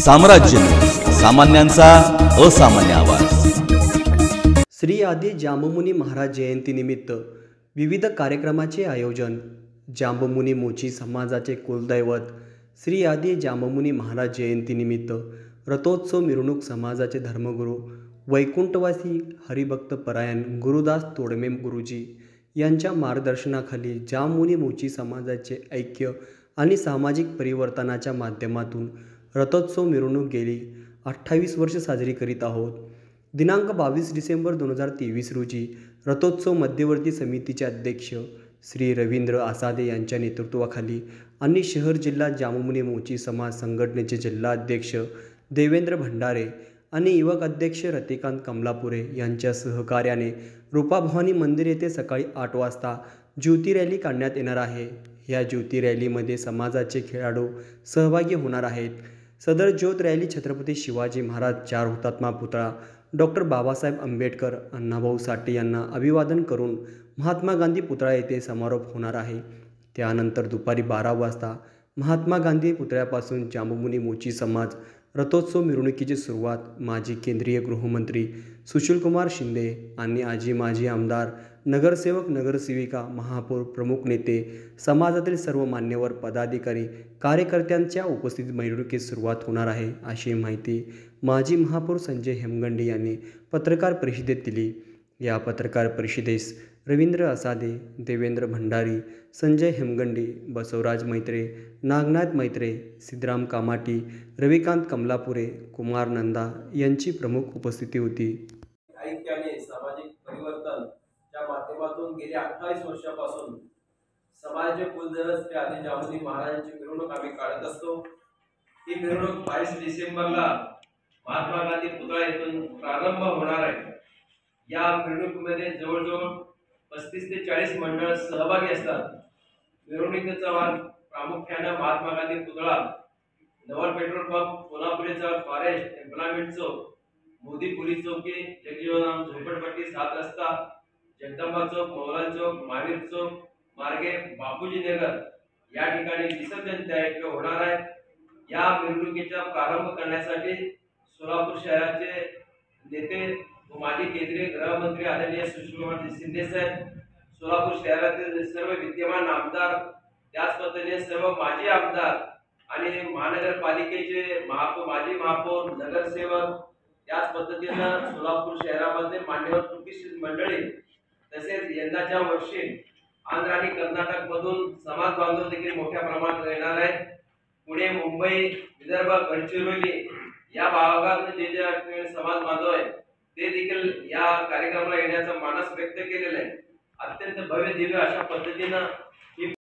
साम्राज्य न्यूज, सामान्यांचा असामान्य आवाज। श्री आदी जांबमुनी महाराज जयंतीनिमित्त विविध कार्यक्रमाचे आयोजन। जांबमुनी मोची समाजाचे कुलदैवत श्री आदी जांबमुनी महाराज जयंतीनिमित्त रथोत्सव मिरवणूक समाजाचे धर्मगुरू वैकुंठवासी हरिभक्त परायण गुरुदास तोडमे गुरुजी यांच्या मार्गदर्शनाखाली जांबमुनी मोची समाजाचे ऐक्य आणि सामाजिक परिवर्तनाच्या माध्यमातून रथोत्सव मिरवणूक गेली 28 वर्ष साजरी करीत आहोत। दिनांक 22 डिसेंबर 2023 रोजी रथोत्सव मध्यवर्ती समितीचे अध्यक्ष श्री रवींद्र आसादे यांच्या नेतृत्वाखाली आणि शहर जिल्हा जांबमुनी मोची समाज संघटनेचे जिल्हा अध्यक्ष देवेंद्र भंडारे आणि युवक अध्यक्ष रतिकांत कमलापुरे यांच्या सहकार्याने रूपाभवानी मंदिर येथे सकाळी 8 वाजता ज्योती रॅली काढण्यात येणार आहे। या ज्योती रॅलीमध्ये समाजाचे खेळाडू सहभागी होणार आहेत। सदर ज्योत रॅली छत्रपती शिवाजी महाराज 4 हुतात्मा पुतळा डॉक्टर बाबासाहेब आंबेडकर अण्णाभाऊ साठे यांना अभिवादन करून महात्मा गांधी पुतळा येथे समारोप होणार आहे। त्यानंतर दुपारी 12 वाजता महात्मा गांधी पुतळ्यापासून जांबमुनी मोची समाज रथोत्सव मिरवणुकीची सुरुवात माजी केंद्रीय गृहमंत्री सुशीलकुमार शिंदे आणि माजी आमदार नगरसेवक नगरसेविका महापौर प्रमुख नेते समाजातील सर्व मान्यवर पदाधिकारी कार्यकर्त्यांच्या उपस्थितीत मिरवणुकीस सुरुवात होणार आहे, अशी माहिती माजी महापौर संजय हेमगंडे यांनी पत्रकार परिषदेत दिली। या पत्रकार परिषदेस रवींद्र आसादे, देवेंद्र भंडारी, संजय हेमगंडे, बसवराज मैत्रे, नागनाथ मैत्रे, सिद्धराम कामाटी, रविकांत कमलापुरे, कुमार नंदा यांची प्रमुख उपस्थिती होती। सामाजिक परिवर्तनच्या माध्यमातून गेल्या 28 वर्षापासून समाजाचे कुलदैवत श्री आदी जांबमुनी महाराजांची मिरवणूक आम्ही काढत असतो। ही मिरवणूक 22 डिसेंबरला महात्मा गांधी पुतळा येथून प्रारंभ होणार आहे। या मिरवणुकीमध्ये जवळजवळ 35 ते 40 मंडळ सहभागी असतात। मिरवणुकीचा मार्ग प्रामुख्याने महात्मा गांधी पुतळा, नवल पेट्रोल पंप, कोल्हापुरी चौक, फॉरेस्ट एम्प्लॉयमेंट चौक, मोदी पोलीस चौकी, जगजीवनराम झोपडपट्टी, 7 रस्ता, जगदंबा चौक, मोहलाल चौक, महावीर चौक मार्गे बापूजी नगर या ठिकाणी विसर्जन तयारी होणार आहे। या मिरवणुकीचा प्रारंभ करण्यासाठी सोलापूर शहराचे नेते व माजी केंद्रीय गृहमंत्री आदरणीय सुशीलकुमार शिंदे साहेब, सोलापूर शहरातील सर्व विद्यमान आमदार, त्याच पद्धतीने सर्व माजी आमदार आणि महानगरपालिकेचे माजी महापौर, नगरसेवक, त्याच पद्धतीने सोलापूर शहरामध्ये मान्यवर प्रतिष्ठित मंडळी, तसेच यंदाच्या वर्षी आंध्र आणि कर्नाटक मधून समाज बांधव देखील मोठ्या प्रमाणात येणार आहेत। पुणे, मुंबई, विदर्भ, गडचिरोली या भागात जे समाज बांधव आहेत ते देखील या कार्यक्रमाला येण्याचा मानस व्यक्त केलेला आहे। अत्यंत भव्य दिव्य अशा पद्धतीने